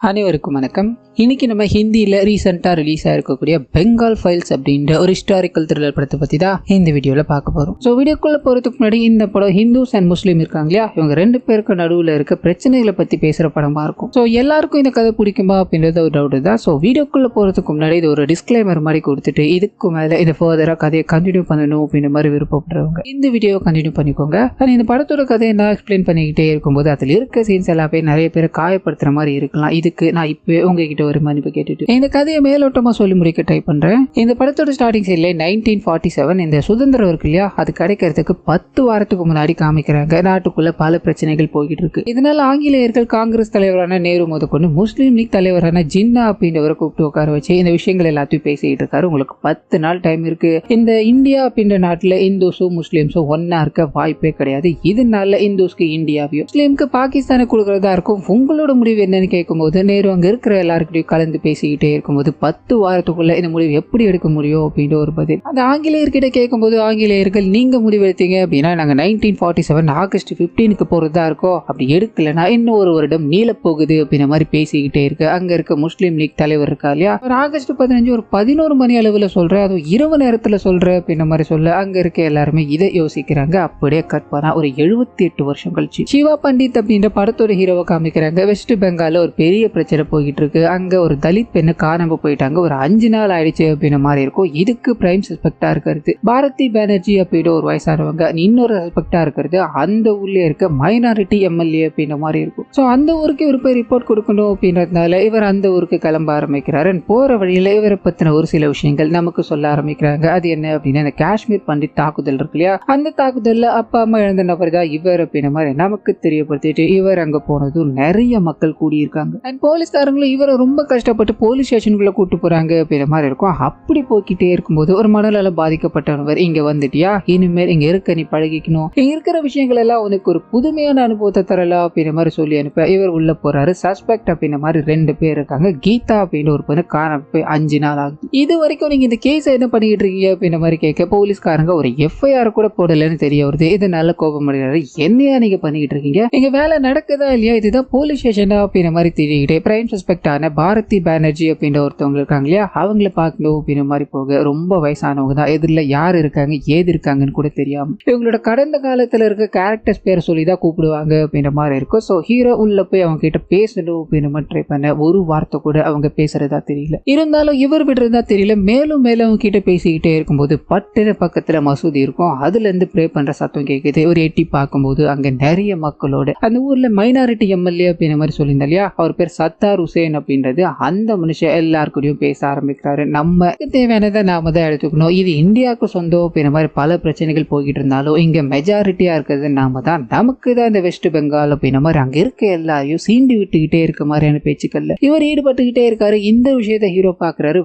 அனைவருக்கும் வணக்கம். இன்னைக்கு நம்ம ஹிந்தியில் ரீசெண்டாக ரிலீஸ் ஆகிருக்கக்கூடிய பெங்கால் ஃபைல்ஸ் அப்படின்ற ஒரு ஹிஸ்டாரிக்கல் த்ரில்லர் படத்தை பற்றி தான் இந்த வீடியோவில் பார்க்க போகிறோம். ஸோ வீடியோக்குள்ளே போகிறதுக்கு முன்னாடி இந்த படம் ஹிந்துஸ் அண்ட் முஸ்லீம் இருக்காங்க இல்லையா, இவங்க ரெண்டு பேருக்கு நடுவில் இருக்க பிரச்சனைகளை பற்றி பேசுகிற படமாக இருக்கும். ஸோ எல்லாருக்கும் இந்த கதை பிடிக்குமா அப்படின்றது ஒரு டவுட் தான். ஸோ வீடியோக்குள்ளே போகிறதுக்கு முன்னாடி இது ஒரு டிஸ்க்ளைமர் மாதிரி கொடுத்துட்டு இதுக்கு மேலே இதை ஃபர்தராக கதையை கண்டினியூ பண்ணணும் அப்படின்ற மாதிரி விருப்பப்படுறவங்க இந்த வீடியோவை கண்டினியூ பண்ணிக்கோங்க. ஆனால் இந்த படத்தோட கதையை நான் எக்ஸ்பிளைன் பண்ணிக்கிட்டே இருக்கும்போது அதில் இருக்க சீன்ஸ் எல்லாமே நிறைய பேர் காயப்படுத்துகிற மாதிரி இருக்கலாம். நான் இப்போ உங்ககிட்ட ஒரு மன்னிப்பு கேட்டுட்டு இந்த கதையை மேலோட்டமா சொல்லி முடிக்க ட்ரை பண்றேன். இந்த படத்தோட ஸ்டார்டிங் சைட்ல 1947 இந்த சுதந்திரம் இருக்கு இல்லையா, அது கிடைக்கிறதுக்கு 10 வாரத்துக்கு முன்னாடி காமிக்கிறாங்க. நாட்டுக்குள்ள பல பிரச்சனைகள் போய்கிட்டு இருக்கு. இதனால ஆங்கிலேயர்கள் காங்கிரஸ் தலைவரான நேரு முதற்கொண்டு முஸ்லீம் லீக் தலைவரான ஜின்னா அப்படின்றவரை கூப்பிட்டு உட்கார வச்சு இந்த விஷயங்கள் எல்லாத்தையும் பேசிட்டு இருக்காரு. உங்களுக்கு 10 நாள் டைம் இருக்கு. இந்த இந்தியா அப்படின்ற நாட்டுல இந்துஸும் முஸ்லீம்ஸும் ஒன்னா இருக்க வாய்ப்பே கிடையாது. இதனால இந்துஸ்க்கு இந்தியாவையும் முஸ்லீம்க்கு பாகிஸ்தானை கொடுக்கறதா இருக்கும். உங்களோட முடிவு என்னன்னு கேட்கும்போது நேரு அங்க இருக்கிற எல்லாருக்கிட்டையும் கலந்து பேசிக்கிட்டே இருக்கும்போது 10 வாரத்துக்குள்ள இந்த முடிவு எப்படி எடுக்க முடியும் அப்படின்ற ஒரு பதில் அந்த ஆங்கிலேயர்கிட்ட கேட்கும்போது ஆங்கிலேயர்கள் நீங்க முடிவு எடுத்தீங்க அப்படின்னா நாங்க 1947 ஆகஸ்ட் 15க்கு போறதா இருக்கோம், அப்படி எடுக்கலன்னா இன்னும் ஒரு வருடம் நீள போகுது அப்படின்ற மாதிரி பேசிக்கிட்டே இருக்கு. அங்க இருக்க முஸ்லீம் லீக் தலைவர் இருக்கா இல்லையா, ஒரு ஆகஸ்ட் 15 ஒரு 11 மணி அளவுல சொல்ற, அதுவும் இரவு நேரத்துல சொல்ற அப்படின்ற மாதிரி சொல்ல அங்க இருக்க எல்லாருமே இதை யோசிக்கிறாங்க. அப்படியே கட் பண்ணா ஒரு 78 வருஷம் கழிச்சு சிவா பண்டித் அப்படின்ற படத்தோட ஹீரோவை காமிக்கிறாங்க. வெஸ்ட் பெங்கால்ல ஒரு பெரிய பிரச்சனை போய்கிட்டு இருக்கு. அங்க ஒரு தலித் பெண்ணு காணாம போயிட்டாங்க. ஒரு 5 நாள் ஆயிடுச்சு அப்படின்ற மாதிரி இருக்கும். இதுக்கு பிரைம் சஸ்பெக்டா இருக்கிறது பாரதி பானர்ஜி அப்படின்ற ஒரு வயசானவங்க. இன்னொரு சஸ்பெக்டா இருக்கிறது அந்த ஊர்ல இருக்க மைனாரிட்டி எம்எல்ஏ அப்படின்ற மாதிரி இருக்கும். ஸோ அந்த ஊருக்கு இவர் போய் ரிப்போர்ட் கொடுக்கணும் அப்படின்றதுனால இவர் அந்த ஊருக்கு கிளம்ப ஆரம்பிக்கிறாரு. போற வழியில இவரை பத்தின ஒரு சில விஷயங்கள் நமக்கு சொல்ல ஆரம்பிக்கிறாங்க. அது என்ன அப்படின்னா, இந்த காஷ்மீர் பண்டிட் தாக்குதல் இருக்கு இல்லையா, அந்த தாக்குதல்ல அப்பா அம்மா இழந்த நபர் தான் இவர் அப்படின்ற மாதிரி நமக்கு தெரியப்படுத்திட்டு இவர் அங்க போனதும் நிறைய மக்கள் கூடியிருக்காங்க. அண்ட் போலீஸ்காரங்களும் இவரை ரொம்ப கஷ்டப்பட்டு போலீஸ் ஸ்டேஷனுக்குள்ள கூட்டு போறாங்க அப்படின்ற மாதிரி இருக்கும். அப்படி போய்கிட்டே இருக்கும்போது ஒரு மனநல பாதிக்கப்பட்டவர் இங்க வந்துட்டியா, இனிமேல் இங்க இருக்க நீ பழகிக்கணும், இங்க இருக்கிற விஷயங்கள் எல்லாம் உனக்கு ஒரு புதுமையான அனுபவத்தை தரலாம் அப்படின்ற மாதிரி சொல்லி அனுப்ப இவர் உள்ள போறாரு. சஸ்பெக்ட் அப்படின்ற மாதிரி 2 பேர் இருக்காங்க. கீதா அப்படின்னு ஒரு பொண்ணு காணாம போய் 5 நாள் ஆகுது. இது வரைக்கும் நீங்க இந்த கேஸ் என்ன பண்ணிக்கிட்டு இருக்கீங்க அப்படின்ற மாதிரி கேட்க போலீஸ்காரங்க ஒரு எஃப்ஐஆர் கூட போடலன்னு தெரிய வருது. இதனால கோபம் அடைகிறாரு. என்னையா நீங்க பண்ணிக்கிட்டு இருக்கீங்க, எங்க வேலை நடக்குதா இல்லையா, இதுதான் போலீஸ் ஸ்டேஷனா அப்படின்ற மாதிரி தெரியுது. பிரைம் சஸ்பெக்டான பாரதி பானர்ஜி அப்படின்ற ஒருத்தவங்க இருக்காங்க இல்லையா, அவங்கள பார்க்கணும் அப்படின்ற மாதிரி போக ரொம்ப வயசானவங்க தான். எதிரில் யார் இருக்காங்க ஏது இருக்காங்கன்னு கூட தெரியாம இவங்களோட கடந்த காலத்துல இருக்க கேரக்டர்ஸ் பேரை சொல்லி தான் கூப்பிடுவாங்க அப்படின்ற மாதிரி இருக்கும். ஸோ ஹீரோ உள்ள போய் அவங்க கிட்ட பேசணும் அப்படின்ற மாதிரி ட்ரை பண்ண ஒரு வார்த்தை கூட அவங்க பேசுறதா தெரியல. இருந்தாலும் இவர் விடுறதா தெரியல. மேலும் மேலும் அவங்க கிட்ட பேசிக்கிட்டே இருக்கும்போது பட்டின பக்கத்துல மசூதி இருக்கும். அதுல இருந்து ப்ரே பண்ற சத்தம் கேட்குது. ஒரு எட்டி பார்க்கும்போது அங்க நிறைய மக்களோட அந்த ஊர்ல மைனாரிட்டி எம்எல்ஏ அப்படின்ற மாதிரி சொல்லியிருந்தா இல்லையா, அவர் பேர் சத்தார் ஹுசேன் அப்படின்றது. அந்த மனுஷன் எல்லாருக்கூடயும் பேச ஆரம்பிக்கிறாரு. நம்ம தேவையானதை நாம தான் எடுத்துக்கணும், இது இந்தியாவுக்கு சொந்தம் அப்படின்ற மாதிரி பல பிரச்சனைகள் போய்கிட்டு இருந்தாலும் இங்க மெஜாரிட்டியா இருக்கிறது நாம தான், நமக்கு தான் இந்த வெஸ்ட் பெங்கால் அப்படின்ற மாதிரி அங்க இருக்க எல்லாரையும் சீண்டி விட்டுக்கிட்டே இருக்க மாதிரியான பேச்சுக்கள்ல இவர் ஈடுபட்டுக்கிட்டே இருக்காரு. இந்த விஷயத்த ஹீரோ பாக்குறாரு.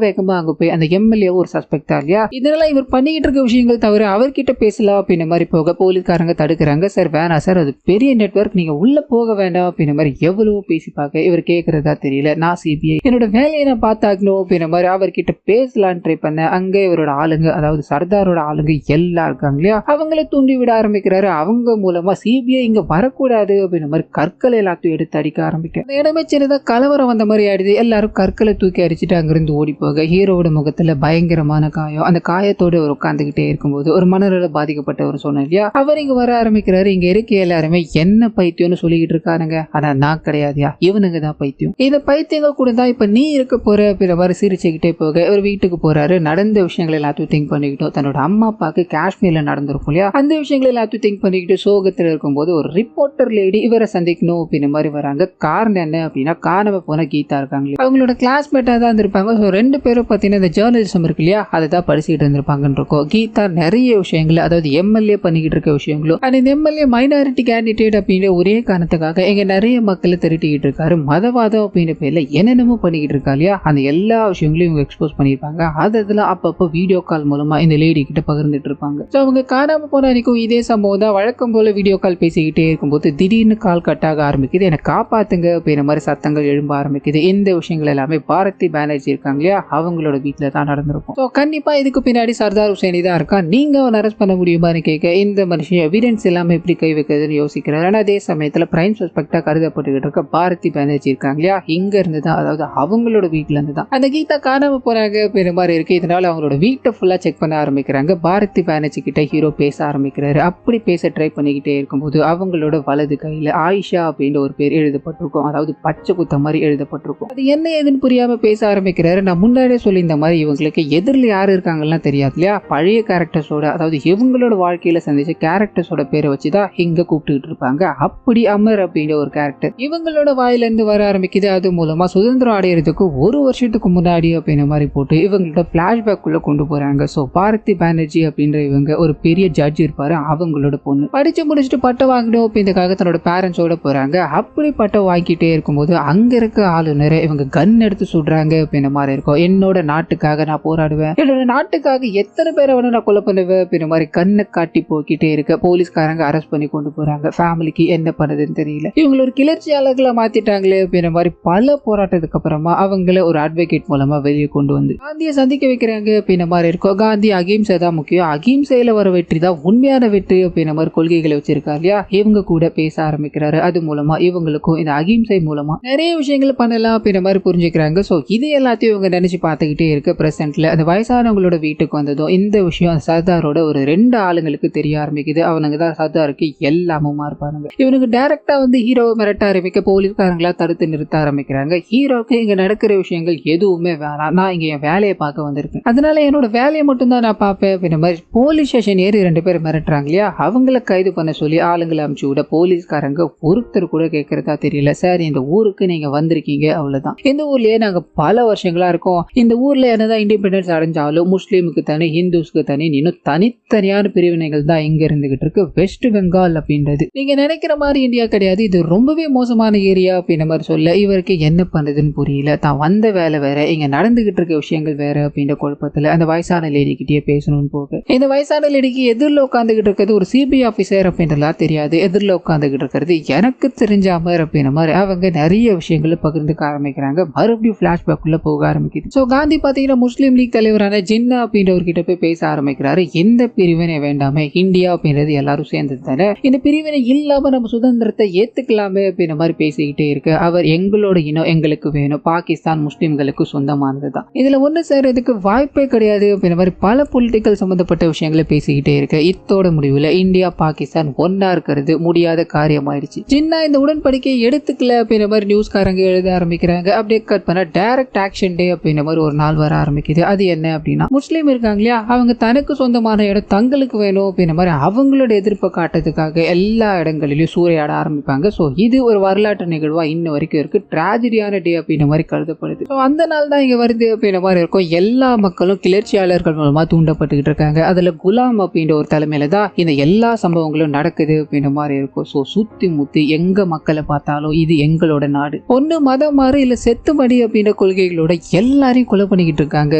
வேகமா அங்க போய் அந்த எம்எல்ஏ ஒரு சஸ்பெக்டா இல்லையா, இதனால இவர் பண்ணிக்கிட்டு இருக்க விஷயங்கள் தவிர அவர்கிட்ட பேசலாம் அப்படின்ற மாதிரி போக போலீஸ்காரங்க தடுக்கிறாங்க. சார் வேணாம் சார், அது பெரிய நெட்வொர்க், நீங்க உள்ள போக வேண்டாம் அப்படின்ற மாதிரி எவ்வளவோ பேசி பார்க்க இவர் கேட்கறதா தெரியல. நான் சிபிஐ என்னோட வேலையை நான் பார்த்தாக்கணும் அப்படின்ற மாதிரி அவர்கிட்ட பேசலான்னு ட்ரை பண்ண அங்க இவரோட ஆளுங்க, அதாவது சர்தாரோட ஆளுங்க எல்லாம் இருக்காங்க இல்லையா, அவங்கள தூண்டி விட ஆரம்பிக்கிறாரு. அவங்க மூலமா சிபிஐ இங்க வரக்கூடாது அப்படின்ற மாதிரி கற்களை எல்லாத்தையும் எடுத்து அடிக்க ஆரம்பிக்க அந்த இடமே சின்னதா கலவரம் வந்த மாதிரி ஆயிடுது. எல்லாரும் கற்களை தூக்கி அடிச்சுட்டு அங்கிருந்து ஓடி போக ஹீரோட முகத்துல பயங்கரமான காயம். அந்த காயத்தோடு அவர் உட்காந்துக்கிட்டே இருக்கும்போது ஒரு மனநல பாதிக்கப்பட்டவர் சொன்ன இல்லையா, அவர் இங்க வர ஆரம்பிக்கிறாரு. இங்க இருக்க எல்லாருமே என்ன பைத்தியம்னு சொல்லிக்கிட்டு இருக்காருங்க. ஆனா நான் கிடையாதுயா, இவனுங்க தான் பைத்தியம். இந்த பைத்தியங்க கூட தான் இப்ப நீ இருக்க போற அப்படின்ற மாதிரி சிரிச்சுக்கிட்டே போக ஒரு வீட்டுக்கு போறாரு. நடந்த விஷயங்கள் எல்லாத்தையும் திங்க் பண்ணிக்கிட்டோம். தன்னோட அம்மா அப்பாவுக்கு காஷ்மீர்ல நடந்திருக்கும் இல்லையா, அந்த விஷயங்கள் எல்லாத்தையும் திங்க் பண்ணிக்கிட்டு சோகத்துல இருக்கும்போது ஒரு ரிப்போர்ட்டர் லேடி இவரை சந்திக்கணும் அப்படின்ற மாதிரி வராங்க. காரணம் என்ன அப்படின்னா, காணாம போன கீதா இருக்காங்க, அவங்களோட கிளாஸ்மேட்டா தான் இருந்திருப்பாங்க. ஸோ 2 பேரும் பார்த்தீங்கன்னா இந்த ஜேர்னலிசம் இருக்கு இல்லையா, அதை தான் படிச்சுக்கிட்டு இருந்திருப்பாங்கன்னு இருக்கும். கீதா நிறைய விஷயங்கள், அதாவது எம்எல்ஏ பண்ணிக்கிட்டு இருக்க விஷயங்களும், அந்த எம்எல்ஏ மைனாரிட்டி கேண்டிடேட் அப்படின்ற ஒரே காரணத்துக்காக இங்க நிறைய மக்களை திரட்டிக்கிட்டு இருக்காரு. மதவாதம் அப்படின்ற பேர்ல என்னென்னமோ பண்ணிக்கிட்டு இருக்கா இல்லையா, அந்த எல்லா விஷயங்களையும் இவங்க எக்ஸ்போஸ் பண்ணியிருப்பாங்க. அதெல்லாம் அப்பப்போ வீடியோ கால் மூலமா இந்த லேடி கிட்ட பகிர்ந்துட்டு இருப்பாங்க. ஸோ அவங்க காணாம போன அன்னைக்கும் இதே சம்பவம் தான். வழக்கம் போல வீடியோ கால் பேசிக்கிட்டே இருக்கும்போது திடீர்னு கால் கட்டாக ஆரம்பிக்குது. எனக்கு காப்பாத்துங்க அப்படின்ற மாதிரி சத்தங்கள் எழும்ப ஆரம்பிக்குது. இந்த விஷயங்கள் எல்லாமே பாரதி பானர்ஜி இருக்காங்க இல்லையா, அவங்களோட வீட்டுல தான் நடந்திருக்கும். ஸோ கண்டிப்பா இதுக்கு பின்னாடி சர்தார் ஹுசேனி தான் இருக்கா. நீங்க அவன் அரெஸ்ட் பண்ண முடியுமான்னு கேட்க இந்த மனுஷன் எவிடன்ஸ் எல்லாமே எப்படி கை வைக்கிறதுன்னு யோசிக்கிறார். ஆனால் அதே சமயத்துல பிரைம் சஸ்பெக்டா கருதப்பட்டுக்கிட்டு இருக்க பாரதி பானர்ஜி இருக்காங்க இல்லையா, இங்க இருந்து தான், அதாவது அவங்களோட வீட்டுல இருந்து தான் அந்த கீதா காணாம போறாங்க அப்படின்ற மாதிரி இருக்கு. இதனால அவங்களோட வீட்டை ஃபுல்லா செக் பண்ண ஆரம்பிக்கிறாங்க. பாரதி பானர்ஜி கிட்ட ஹீரோ பேச ஆரம்பிக்கிறாரு. அப்படி பேச ட்ரை பண்ணிக்கிட்டே இருக்கும்போது அவங்களோட வலது கையில ஆயிஷா அப்படின்ற ஒரு பேர் எழுதப்பட்டிருக்கும், அதாவது பச்சை குத்த மாதிரி எழுதப்பட்டிருக்கும். அது என்ன ஏதுன்னு புரியாம பேச ஆரம்பிக்கிறாரு. நான் முன்னாடியே சொல்லி இந்த மாதிரி இவங்களுக்கு எதிரில் யாரு இருக்காங்கலாம் தெரியாது இல்லையா, பழைய கேரக்டர்ஸோட, அதாவது இவங்களோட வாழ்க்கையில சந்திச்ச கேரக்டர்ஸோட பேரை வச்சுதான் இங்க கூப்பிட்டு இருப்பாங்க. அப்படி அமர் அப்படின்ற ஒரு கேரக்டர் இவங்களோட வாயில இருந்து வர ஆரம்பிக்குது. அது மூலமா சுதந்திரம் அடையிறதுக்கு 1 வருஷத்துக்கு முன்னாடி அப்படின்ற மாதிரி போட்டு இவங்களோட பிளாஷ்பேக் உள்ள கொண்டு போறாங்க. சோ பாரதி பானர்ஜி அப்படின்ற இவங்க ஒரு பெரிய ஜட்ஜ் இருப்பாரு, அவங்களோட பொண்ணு படிச்சு முடிச்சுட்டு பட்டம் வாங்கணும் அப்படின்றதுக்காக தன்னோட பேரண்ட்ஸோட போறாங்க. அப்படி பட்டம் வாங்கிட்டே இருக்கும்போது அங்க இருக்க ஆளுநரை இவங்க கன் எடுத்து சுடுறாங்க அப்படின்ற மாதிரி இருக்கும். என்னோட நாட்டுக்காக நான் போராடுவேன், என்னோட நாட்டுக்காக எத்தனை பேரை வேணும் நான் கொலை பண்ணுவேன் அப்படின்ற மாதிரி கண்ணை காட்டி போக்கிட்டே இருக்க போலீஸ்காரங்க அரெஸ்ட் பண்ணி கொண்டு போறாங்க. ஃபேமிலிக்கு என்ன பண்ணுதுன்னு தெரியல, இவங்களை ஒரு கிளர்ச்சியாளர்களை மாத்திட்டாங்களே அப்படின்ற மாதிரி பல போராட்டத்துக்கு அப்புறமா அவங்கள ஒரு அட்வொகேட் மூலமா வெளியே கொண்டு வந்து காந்தியை சந்திக்க வைக்கிறாங்க அப்படின்ற மாதிரி இருக்கும். காந்தி அகிம்சை தான் முக்கியம், அகிம்சையில வர வெற்றி தான் உண்மையான வெற்றி அப்படின்ற மாதிரி கொள்கைகளை வச்சிருக்காரு இல்லையா. இவங்க கூட பேச ஆரம்பிக்கிறாரு. அது மூலமா இவங்களுக்கும் இந்த அகிம்சை மூலமா நிறைய விஷயங்கள் பண்ணலாம் அப்படின்ற மாதிரி புரிஞ்சுக்கிறாங்க. சோ இது எல்லாத்தையும் இவங்க நினைச்சு பார்த்துக்கிட்டே இருக்க பிரசன்ட்ல அந்த வயசானவங்களோட வீட்டுக்கு வந்ததும் இந்த விஷயம் சர்தாரோட ஒரு 2 ஆளுங்களுக்கு தெரிய ஆரம்பிக்குது. அவனுங்க தான் சர்தாருக்கு எல்லாமுமா இருப்பானுங்க. இவனுக்கு டைரக்டா வந்து ஹீரோவை மிரட்ட ஆரம்பிக்க போலீஸ்காரங்களா தடுத்து நிறுத்த ஆரம்பிக்கிறாங்க. ஹீரோக்கு இங்க நடக்கிற விஷயங்கள் எதுவுமே வேணாம், நான் இங்க என் வேலையை பார்க்க வந்திருக்கேன், அதனால என்னோட வேலையை மட்டும் தான் நான் பார்ப்பேன் அப்படின்ற மாதிரி போலீஸ் ஸ்டேஷன் ஏறி 2 பேர் மிரட்டுறாங்க இல்லையா. அவங்கள கைது பண்ண சொல்லி ஆளுங்களை அனுப்பிச்சு விட போலீஸ்காரங்க ஒருத்தர் கூட கேட்கறதா தெரியல. சார் இந்த ஊருக்கு நீங்க வந்திருக்கீங்க, அவ்வளவுதான், இந்த ஊர்லயே நாங்க பல வருஷங்களா இருக்கோம், இந்த ஊர்ல என்னதான் இண்டிபெண்டன்ஸ் அடைஞ்சாலும் முஸ்லீமுக்கு தனி ஹிந்துஸ்க்கு தனி இன்னும் தனித்தனியான பிரிவினைகள் தான் இங்க இருந்துகிட்டு இருக்கு. வெஸ்ட் பெங்கால் அப்படின்றது நீங்க நினைக்கிற மாதிரி இந்தியா கிடையாது, இது ரொம்பவே மோசமான ஏரியா அப்படின்ற மாதிரி சொல்ல இவருக்கு என்ன பண்ணுதுன்னு புரியல. தான் வந்த வேலை வேற, இங்க நடந்துகிட்டு இருக்க விஷயங்கள் வேற அப்படின்ற குழப்பத்துல அந்த வயசான லேடி கிட்டே பேசணும்னு போக இந்த வயசான லேடிக்கு எதிரில் உட்காந்துகிட்டு இருக்கிறது ஒரு சிபிஐ ஆபீசர் அப்படின்றலாம் தெரியாது. எதிரில் உட்காந்துகிட்டு இருக்கிறது எனக்கு தெரிஞ்ச அமர் அப்படின்ற மாதிரி அவங்க நிறைய விஷயங்களை பகிர்ந்துக்க ஆரம்பிக்கிறாங்க. மறுபடியும் பிளாஷ்பேக் உள்ள போக ஆரம்பிக்குது. சோ காந்தி பாத்தீங்கன்னா முஸ்லீம் லீக் தலைவரான ஜின்னா அப்படின்றவர் கிட்ட போய் பேச ஆரம்பிக்கிறாரு. எந்த பிரிவினை வேண்டாமே, இந்தியா அப்படின்றது எல்லாரும் சேர்ந்தது தானே, இந்த பிரிவினை இல்லாம நம்ம சுதந்திரத்தை ஏத்துக்கலாமே அப்படின்ற மாதிரி பேசிக்கிட்டே இருக்கு. அவர் எங்களோட இனம் எங்களுக்கு வேணும், பாகிஸ்தான் முஸ்லிம்களுக்கு சொந்தமானது தான், இதுல ஒண்ணு சேர்றதுக்கு வாய்ப்பே கிடையாது அப்படின்ற மாதிரி பல பொலிட்டிக்கல் சம்பந்தப்பட்ட விஷயங்களை பேசிக்கிட்டே இருக்கு. இத்தோட முடிவுல இந்தியா பாகிஸ்தான் ஒன்னா இருக்கிறது முடியாத காரியமாயிடுச்சு. ஜின்னா இந்த உடன்படிக்கையை எடுத்துக்கல அப்படின்ற மாதிரி நியூஸ்காரங்க எழுத ஆரம்பிக்கிறாங்க. அப்படியே கட் பண்ண டைரக்ட் ஆக்ஷன் டே அப்படின்ற மாதிரி ஒரு நாள் வர ஆரம்பிக்குது. அது என்ன அப்படின்னா முஸ்லீம் இருக்காங்க இல்லையா, அவங்க தனக்கு சொந்தமான இடம் தங்களுக்கு வேணும் அப்படின்ற மாதிரி அவங்களோட எதிர்ப்பை காட்டுறதுக்காக எல்லா இடங்களிலும் சூறையாட ஆரம்பிப்பாங்க. சோ இது ஒரு வரலாற்று நிகழ்வா இன்ன வரைக்கும் இருக்கு, டிராஜடியான டே அப்படின்ற மாதிரி கருதப்படுது. ஸோ அந்த நாள் தான் இங்க வருது அப்படின்ற மாதிரி இருக்கும். எல்லா மக்களும் கிளர்ச்சியாளர்கள் மூலமா தூண்டப்பட்டுக்கிட்டு இருக்காங்க. அதுல குலாம் அப்படின்ற ஒரு தலைமையில தான் இந்த எல்லா சம்பவங்களும் நடக்குது அப்படின்ற மாதிரி இருக்கும். ஸோ சுத்தி முத்தி எங்க மக்களை பார்த்தாலும் இது எங்களோட நாடு, ஒண்ணு மதம் மாறு இல்ல செத்து மடி அப்படின்ற கொள்கைகளோட எல்லாரையும் கொலை பண்ணிக்கிட்டு இருக்காங்க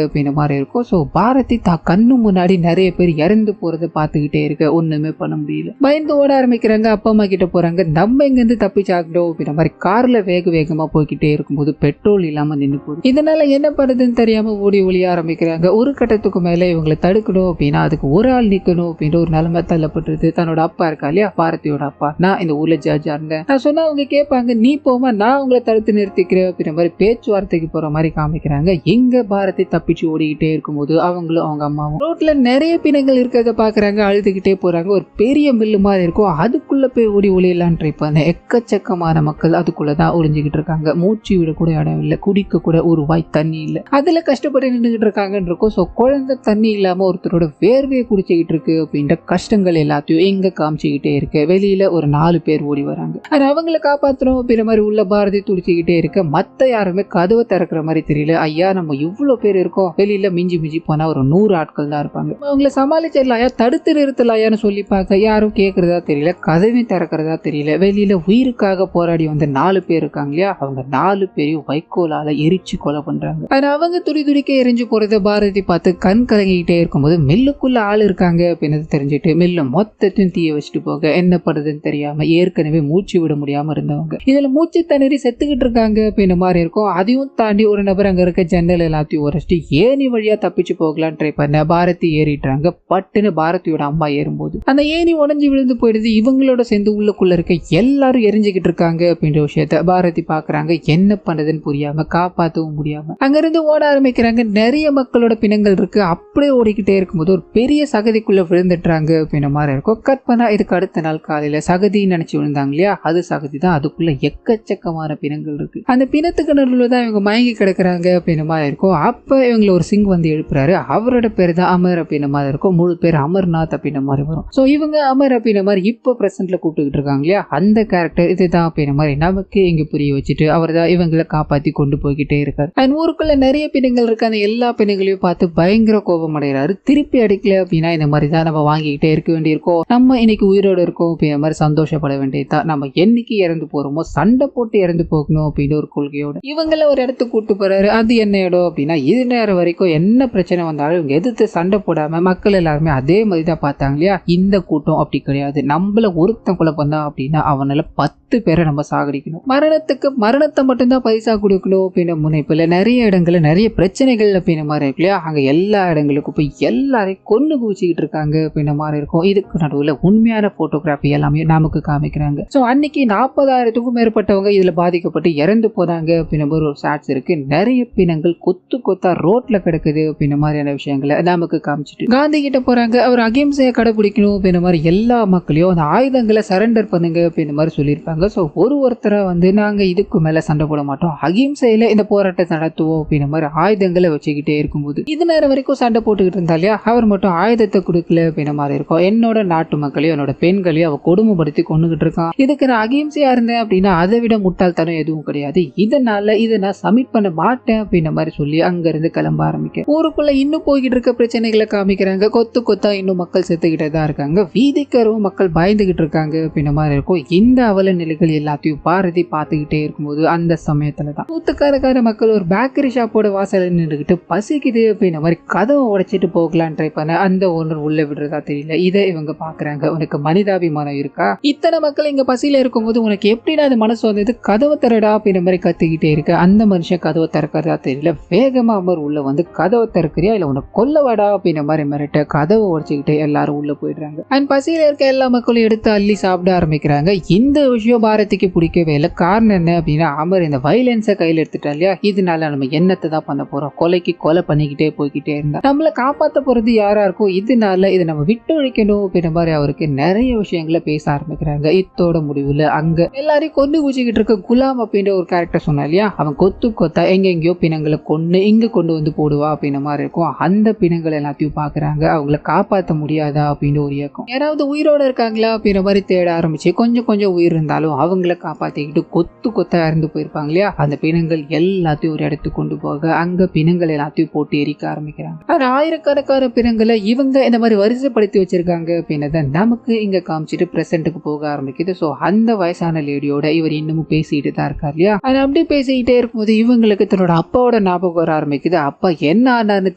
அப்படின்ற மாதிரி இருக்கும். ஸோ பாரதி தான் கண்ணு முன்னாடி நிறைய பேர் இறந்து போறதை பார்த்துக்கிட்டே இருக்க ஒண்ணுமே பண்ண முடியல. பயந்து ஓட ஆரம்பிக்கிறாங்க. அப்பா அம்மா கிட்ட போறாங்க. நம்ம இங்க இருந்து தப்பிச்சாக்கணும் அப்படின்ற மாதிரி கார்ல வேகமா போய்கிட்டே இருக்கும்போது பெட்ரோல் இல்லாம நின்று போகுது. இதனால என்ன பண்ணுறதுன்னு தெரியாம ஓடி ஒளிய ஆரம்பிக்கிறாங்க. ஒரு கட்டத்துக்கு மேல இவங்களை தடுக்கணும் அப்படின்னா அதுக்கு ஒரு ஆள் நிக்கணும் அப்படின்ற ஒரு நிலைமை தள்ளப்பட்டுருது. தன்னோட அப்பா இருக்கா இல்லையா, பாரதியோட அப்பா, நான் இந்த ஊர்ல ஜட்ஜா இருந்தேன், நான் சொன்னா அவங்க கேட்பாங்க, நீ போமா நான் உங்களை தடுத்து நிறுத்திக்கிறேன் அப்படின்ற மாதிரி பேச்சுவார்த்தைக்கு போற மாதிரி காமிக்கிறாங்க. எங்க பாரதி தப்பிச்சு ஓடிக்கிட்டே இருக்கும்போது அவங்களும் அவங்க அம்மாவும் ரோட்ல நிறைய பிணங்கள் இருக்கிறத பாக்குறாங்க. அழுதுகிட்டே போறாங்க. ஒரு பெரிய மில்லு மாதிரி இருக்கும், அதுக்குள்ள போய் ஓடி ஒளியலான்னு ட்ரை பண்ண எக்கச்சக்கமான மக்கள் அதுக்குள்ளதான் ஒளிஞ்சுக்கிட்டு இருக்காங்க. மூச்சு விட கூட இடம் இல்லை, குடிக்க கூட ஒரு வாய் தண்ணி இல்லை, அதுல கஷ்டப்பட்டு நின்றுகிட்டு இருக்காங்கன்னு இருக்கும். ஸோ குழந்தை தண்ணி இல்லாம ஒருத்தரோட வேர்வையை குடிச்சுக்கிட்டு இருக்கு அப்படின்ற கஷ்டங்கள் எல்லாத்தையும் எங்க காமிச்சுக்கிட்டே இருக்கு. வெளியில ஒரு 4 பேர் ஓடி வராங்க. ஆனா அவங்களை காப்பாற்றணும் அப்படின்ற மாதிரி உள்ள பாரதி துடிச்சுக்கிட்டே இருக்க மத்த யாருமே கதவை திறக்கிற மாதிரி தெரியல. ஐயா நம்ம இவ்வளவு பேர் இருக்கோம், வெளியில மிஞ்சி போனா ஒரு 100 ஆட்கள் தான் இருப்பாங்க, அவங்களை சமாளிச்சிடலாயா, தடுத்து நிறுத்தலாயான்னு சொல்லி பார்க்க யாரும் கேட்கறதா தெரியல, கதவை திறக்கிறதா தெரியல. வெளியில உயிருக்காக போராடி வந்த 4 பேர் இருக்காங்க இல்லையா, அவங்க 4 பேரையும் வைக்கோலால எரிச்சு கொலை பண்றாங்க. ஆனா அவங்க துடிக்க எரிஞ்சு போறத பாரதி பார்த்து கண் கலங்கிக்கிட்டே இருக்கும்போது மில்லுக்குள்ள ஆள் இருக்காங்க அப்படின்னு தெரிஞ்சுட்டு மில்லு மொத்தத்தையும் தீய வச்சுட்டு போக என்ன பண்றதுன்னு தெரியாம ஏற்கனவே மூச்சு விட முடியாம இருந்தவங்க இதுல மூச்சு திணறி செத்துக்கிட்டு இருக்காங்க அப்படின்ற மாதிரி இருக்கும். அதையும் தாண்டி ஒரு நபர் அங்க இருக்க ஜன்னல் எல்லாத்தையும் உரைச்சிட்டு ஏணி வழியா தப்பிச்சு போகலான்னு ட்ரை பண்ண பாரதி ஏறிட்டாங்க. பட்டுன்னு பாரதியோட அம்மா ஏறும்போது அந்த ஏணி உடஞ்சி விழுந்து போயிடுது. இவங்களோட சேர்ந்து உள்ளுக்குள்ள இருக்க எல்லாரும் எரிஞ்சுக்கிட்டு இருக்காங்க அப்படின்ற விஷயத்த விஷயத்த பாரதி பாக்குறாங்க. என்ன பண்றதுன்னு புரியாம, காப்பாற்றவும் முடியாம அங்கிருந்து ஓட ஆரம்பிக்கிறாங்க. நிறைய மக்களோட பிணங்கள் இருக்கு. அப்படியே ஓடிக்கிட்டே இருக்கும்போது ஒரு பெரிய சகதிக்குள்ள விழுந்துட்டாங்க அப்படின்ற மாதிரி இருக்கும். கட் பண்ணா இதுக்கு அடுத்த நாள் காலையில சகதின்னு நினைச்சு விழுந்தாங்க இல்லையா, அது சகதி தான். அதுக்குள்ள எக்கச்சக்கமான பிணங்கள் இருக்கு. அந்த பிணத்துக்கு நடுவில் தான் இவங்க மயங்கி கிடக்குறாங்க அப்படின்ற மாதிரி இருக்கும். அப்ப இவங்களை ஒரு சிங் வந்து எழுப்புறாரு. அவரோட பேர் தான் அமர் அப்படின்ற மாதிரி இருக்கும். முழு பேர் அமர்நாத் அப்படின்ற மாதிரி வரும். ஸோ இவங்க அமர் அப்படின்ற மாதிரி இப்போ பிரசன்ட்ல கூப்பிட்டுக்கிட்டு இருக்காங்க இல்லையா, அந்த கேரக்டர் இதுதான் அப்படின்ற மாதிரி நமக்கு இங்க புரிய வச்சுட்டு அவர் தான் இவங்களை காப்பாத்தி கொண்டு போய்கிட்டே இருக்காரு. அண்ட் ஊருக்குள்ள நிறைய பிணங்கள் இருக்கு. அந்த எல்லா பிணங்களையும் பார்த்து பயங்கர கோபம் அடைகிறாரு. திருப்பி அடிக்கல அப்படின்னா இந்த மாதிரி தான் நம்ம வாங்கிக்கிட்டே இருக்க வேண்டியிருக்கோம். நம்ம இன்னைக்கு உயிரோடு இருக்கோம் அப்படின்ற மாதிரி சந்தோஷப்பட வேண்டியதுதான். நம்ம என்னைக்கு இறந்து போறோமோ சண்டை போட்டு இறந்து போகணும் அப்படின்னு ஒரு கொள்கையோட இவங்கள ஒரு இடத்துக்கு கூட்டு போறாரு. அது என்ன இடம் அப்படின்னா, இது நேரம் வரைக்கும் என்ன பிரச்சனை வந்தாலும் இவங்க எதிர்த்து சண்டை போடாம மக்கள் எல்லாருமே அதே மாதிரி தான் பார்த்தாங்க இல்லையா. இந்த கூட்டம் அப்படி கிடையாது. நம்மள ஒருத்தன் கொலை பண்ணா அப்படின்னா அவனால 10 பேரை நம்ம சாகடிக்கணும். மரணத்துக்கு மரணத்தை மட்டும்தான் பரிசா கொடுக்கணும் அப்படின்ற முனைப்புல நிறைய இடங்கள்ல நிறைய பிரச்சனைகள் அப்படின்ற மாதிரி இருக்கு இல்லையா. அங்க எல்லா இடங்களுக்கும் போய் எல்லாரையும் கொண்டு குவிச்சுக்கிட்டு இருக்காங்க அப்படின்ற மாதிரி இருக்கும். இதுக்கு நடுவில் உண்மையான போட்டோகிராஃபி எல்லாமே நமக்கு காமிக்கிறாங்க. ஸோ அன்னைக்கு 40,000க்கும் மேற்பட்டவங்க இதுல பாதிக்கப்பட்டு இறந்து போனாங்க அப்படின்ற மாதிரி ஒரு ஷாட்ஸ் இருக்கு. நிறைய பிணங்கள் கொத்து கொத்தா ரோட்ல கிடக்குது அப்படின்ற மாதிரியான விஷயங்களை நமக்கு காமிச்சிட்டு காந்தி கிட்ட போறாங்க. அவர் அகிம்சையை கடைபிடிக்கணும் அப்படின்ற மாதிரி எல்லா மக்களையும் அந்த ஆயுதங்களை சரண்டர் பண்ணுங்க அப்படின்ற மாதிரி சொல்லியிருப்பாங்க. ஸோ ஒருத்தரை வந்து நாங்க இதுக்கு மேல சண்டை போட மாட்டோம், அகிம்சையில இந்த போராட்டத்தை நடத்துவோம் அப்படின்ற மாதிரி ஆயுதங்களை வச்சுக்கிட்டே இருக்கும்போது இது நேரம் வரைக்கும் சண்டை போட்டுக்கிட்டு இருந்தா இல்லையா, அவர் மட்டும் ஆயுதத்தை கொடுக்கல அப்படின்ற மாதிரி இருக்கும். என்னோட நாட்டு மக்களையும் என்னோட பெண்களையும் அவ கொடுமைப்படுத்தி கொண்டுகிட்டு இருக்கான். இதுக்கு நான் அகிம்சையா இருந்தேன் அப்படின்னா அதை விட முட்டாள்தனம் எதுவும் கிடையாது. இதனால இதை நான் சப்மிட் பண்ண மாட்டேன் அப்படின்ற மாதிரி சொல்லி அங்க இருந்து கிளம்ப ஆரம்பிக்க ஊருக்குள்ள இன்னும் போய்கிட்டு இருக்க பிரச்சனைகளை காமிக்கிறாங்க. கொத்து கொத்தா இன்னும் மக்கள் செத்துக்கிட்டே தான் இருக்காங்க. வீதிக்கரும் மக்கள் பயந்துகிட்டு இருக்காங்க அப்படின்ற மாதிரி இருக்கும். இந்த அவல நிலைகள் எல்லாத்தையும் பாரதி பார்த்துக்கிட்டே இருக்கும்போது அந்த சமயத்துல தான் நூத்துக்காரக்கார மக்கள் ஒரு பேக்கரி ஷாப்போட வாசல நின்றுகிட்டு பசிக்குது அப்படின்ற மாதிரி கதவை உடைச்சிட்டு போகலான்னு ட்ரை பண்ண அந்த ஓனர் உள்ள விடுறதா தெரியல. இதை இவங்க பாக்குறாங்க. உனக்கு மனிதாபிமானம் இருக்கா? இத்தனை மக்கள் இங்க பசியில இருக்கும்போது உனக்கு எப்படின்னா அது மனசு வந்தது, கதவை திறடா அப்படின்ற மாதிரி கத்திக்கிட்டே இருக்கு. அந்த மனுஷன் கதவை திறக்கிறதா தெரியல. வேகமா அமர் உள்ள வந்து கதவை திறக்கிறியா இல்ல உனக்கு கொல்லவாடா அப்படின்ற மாதிரி மிரட்ட கதவை உடைச்சுக்கிட்டு எல்லாரும் உள்ள போயிடுறாங்க. அண்ட் பசியில இருக்க எல்லா மக்களும் எடுத்து அள்ளி சாப்பிட ஆரம்பிக்கிறாங்க. இந்த விஷயம் பாரதிக்கு பிடிக்கவே இல்லை. காரணம் என்ன அப்படின்னா, அமர் இந்த வயலன்ஸை கையில் எடுத்துட்டா இல்லையா, இதனால நம்ம என்னத்தை தான் பண்ண போறோம், கொலைக்கு கொலை பண்ணிக்கிட்டே போய்கிட்டே இருந்தா நம்மளை காப்பாற்ற போறது யாரா இருக்கும், இதனால இதை நம்ம விட்டு ஒழிக்கணும் அப்படின்ற மாதிரி அவருக்கு நிறைய விஷயங்களை பேச ஆரம்பிக்கிறாங்க. இத்தோட முடிவுல அங்க எல்லாரையும் கொண்டு குச்சிக்கிட்டு இருக்க குலாம் அப்படின்ற ஒரு கேரக்டர் சொன்னா இல்லையா, அவன் கொத்து கொத்தா எங்கெங்கயோ பிணங்களை கொண்டு இங்க கொண்டு வந்து போடுவா அப்படின்ற மாதிரி இருக்கும். அந்த பிணங்கள் எல்லாத்தையும் பாக்குறாங்க. அவங்கள காப்பாற்ற முடியாதா அப்படின்னு ஒரு இயக்கம். யாராவது உயிரோட இருக்காங்களா அப்படின்ற மாதிரி தேட ஆரம்பிச்சு கொஞ்சம் கொஞ்சம் உயிர் இருந்தாலும் அவங்கள காப்பாத்திக்கிட்டு கொத்து கொத்தா இறந்து போயிருப்பாங்க இல்லையா, அந்த பிணங்கள் எல்லாத்தையும் ஒரு இடத்துக்கு கொண்டு போக அங்க பிணங்கள் எல்லாத்தையும் போட்டு எரிக்க ஆரம்பிக்கிறாங்க. ஆனா ஆயிரக்கணக்கான பிணங்களை இவங்க இந்த மாதிரி வரிசைப்படுத்தி வச்சிருக்காங்க அப்படின்றத நமக்கு இங்க காமிச்சிட்டு பிரசன்ட்டுக்கு போக ஆரம்பிக்குது. ஸோ அந்த வயசான லேடியோட இவர் இன்னமும் பேசிட்டு தான் இருக்கார் இல்லையா. அது அப்படி பேசிக்கிட்டே இருக்கும்போது இவங்களுக்கு தன்னோட அப்பாவோட ஞாபகம் வர ஆரம்பிக்குது. அப்பா என்ன ஆனான்னு